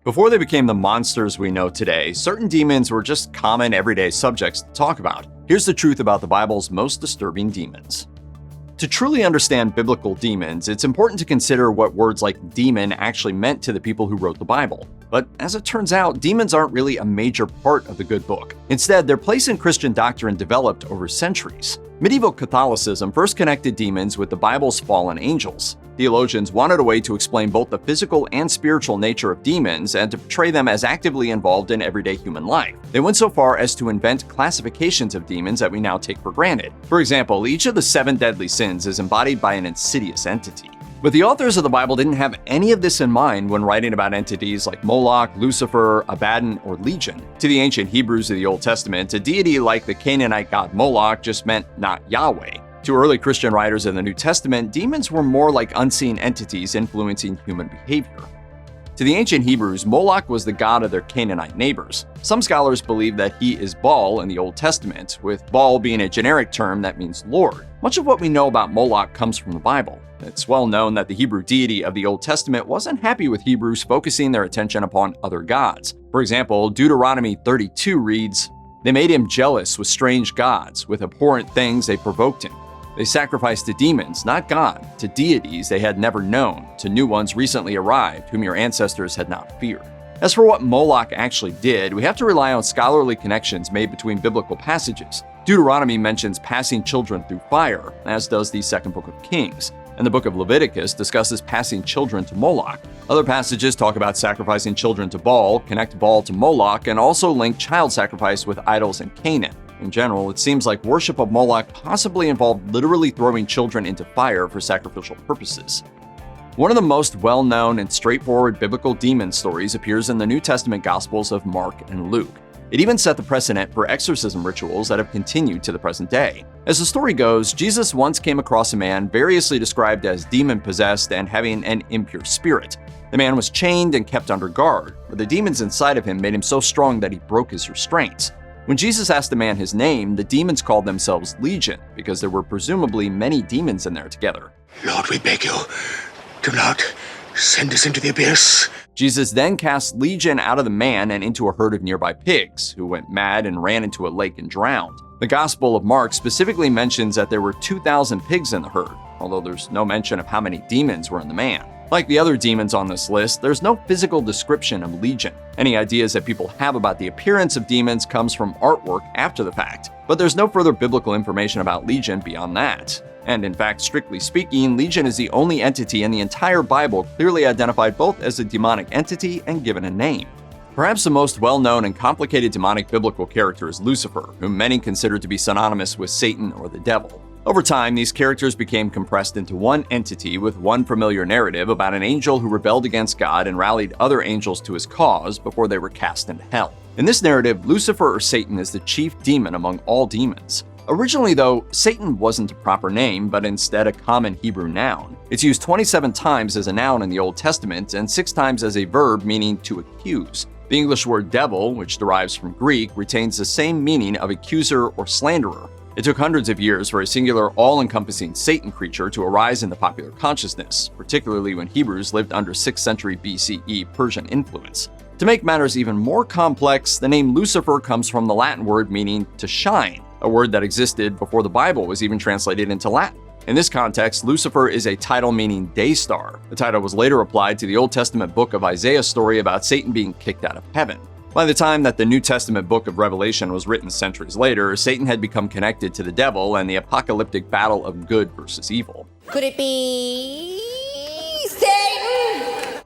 Before they became the monsters we know today, certain demons were just common everyday subjects to talk about. Here's the truth about the Bible's most disturbing demons. To truly understand biblical demons, it's important to consider what words like demon actually meant to the people who wrote the Bible. But as it turns out, demons aren't really a major part of the good book. Instead, their place in Christian doctrine developed over centuries. Medieval Catholicism first connected demons with the Bible's fallen angels. Theologians wanted a way to explain both the physical and spiritual nature of demons and to portray them as actively involved in everyday human life. They went so far as to invent classifications of demons that we now take for granted. For example, each of the 7 deadly sins is embodied by an insidious entity. But the authors of the Bible didn't have any of this in mind when writing about entities like Moloch, Lucifer, Abaddon, or Legion. To the ancient Hebrews of the Old Testament, a deity like the Canaanite god Moloch just meant not Yahweh. To early Christian writers in the New Testament, demons were more like unseen entities influencing human behavior. To the ancient Hebrews, Moloch was the god of their Canaanite neighbors. Some scholars believe that he is Baal in the Old Testament, with Baal being a generic term that means Lord. Much of what we know about Moloch comes from the Bible. It's well known that the Hebrew deity of the Old Testament wasn't happy with Hebrews focusing their attention upon other gods. For example, Deuteronomy 32 reads, "They made him jealous with strange gods, with abhorrent things they provoked him. They sacrificed to demons, not God, to deities they had never known, to new ones recently arrived, whom your ancestors had not feared." As for what Moloch actually did, we have to rely on scholarly connections made between biblical passages. Deuteronomy mentions passing children through fire, as does the second book of Kings, and the book of Leviticus discusses passing children to Moloch. Other passages talk about sacrificing children to Baal, connect Baal to Moloch, and also link child sacrifice with idols in Canaan. In general, it seems like worship of Moloch possibly involved literally throwing children into fire for sacrificial purposes. One of the most well-known and straightforward biblical demon stories appears in the New Testament Gospels of Mark and Luke. It even set the precedent for exorcism rituals that have continued to the present day. As the story goes, Jesus once came across a man variously described as demon-possessed and having an impure spirit. The man was chained and kept under guard, but the demons inside of him made him so strong that he broke his restraints. When Jesus asked the man his name, the demons called themselves Legion, because there were presumably many demons in there together. "Lord, we beg you, do not send us into the abyss." Jesus then cast Legion out of the man and into a herd of nearby pigs, who went mad and ran into a lake and drowned. The Gospel of Mark specifically mentions that there were 2,000 pigs in the herd, although there's no mention of how many demons were in the man. Like the other demons on this list, there's no physical description of Legion. Any ideas that people have about the appearance of demons comes from artwork after the fact, but there's no further biblical information about Legion beyond that. And in fact, strictly speaking, Legion is the only entity in the entire Bible clearly identified both as a demonic entity and given a name. Perhaps the most well-known and complicated demonic biblical character is Lucifer, whom many consider to be synonymous with Satan or the devil. Over time, these characters became compressed into one entity with one familiar narrative about an angel who rebelled against God and rallied other angels to his cause before they were cast into hell. In this narrative, Lucifer or Satan is the chief demon among all demons. Originally, though, Satan wasn't a proper name, but instead a common Hebrew noun. It's used 27 times as a noun in the Old Testament and 6 times as a verb meaning to accuse. The English word devil, which derives from Greek, retains the same meaning of accuser or slanderer. It took hundreds of years for a singular, all-encompassing Satan creature to arise in the popular consciousness, particularly when Hebrews lived under 6th century BCE Persian influence. To make matters even more complex, the name Lucifer comes from the Latin word meaning to shine, a word that existed before the Bible was even translated into Latin. In this context, Lucifer is a title meaning day star. The title was later applied to the Old Testament book of Isaiah story about Satan being kicked out of heaven. By the time that the New Testament book of Revelation was written centuries later, Satan had become connected to the devil and the apocalyptic battle of good versus evil. Could it be Satan?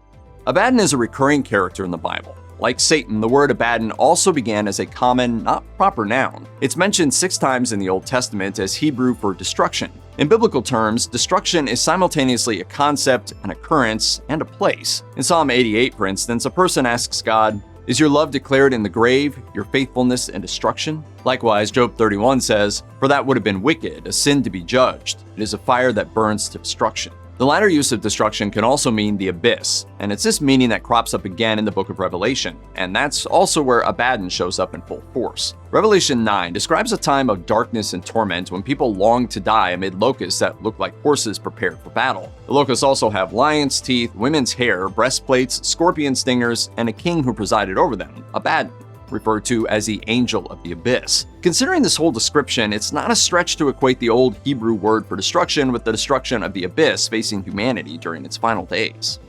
Abaddon is a recurring character in the Bible. Like Satan, the word Abaddon also began as a common, not proper noun. It's mentioned 6 times in the Old Testament as Hebrew for destruction. In biblical terms, destruction is simultaneously a concept, an occurrence, and a place. In Psalm 88, for instance, a person asks God, "Is your love declared in the grave, your faithfulness in destruction?" Likewise, Job 31 says, "For that would have been wicked, a sin to be judged. It is a fire that burns to destruction." The latter use of destruction can also mean the abyss, and it's this meaning that crops up again in the book of Revelation, and that's also where Abaddon shows up in full force. Revelation 9 describes a time of darkness and torment when people long to die amid locusts that look like horses prepared for battle. The locusts also have lions' teeth, women's hair, breastplates, scorpion stingers, and a king who presided over them, Abaddon, referred to as the Angel of the Abyss. Considering this whole description, it's not a stretch to equate the old Hebrew word for destruction with the destruction of the abyss facing humanity during its final days.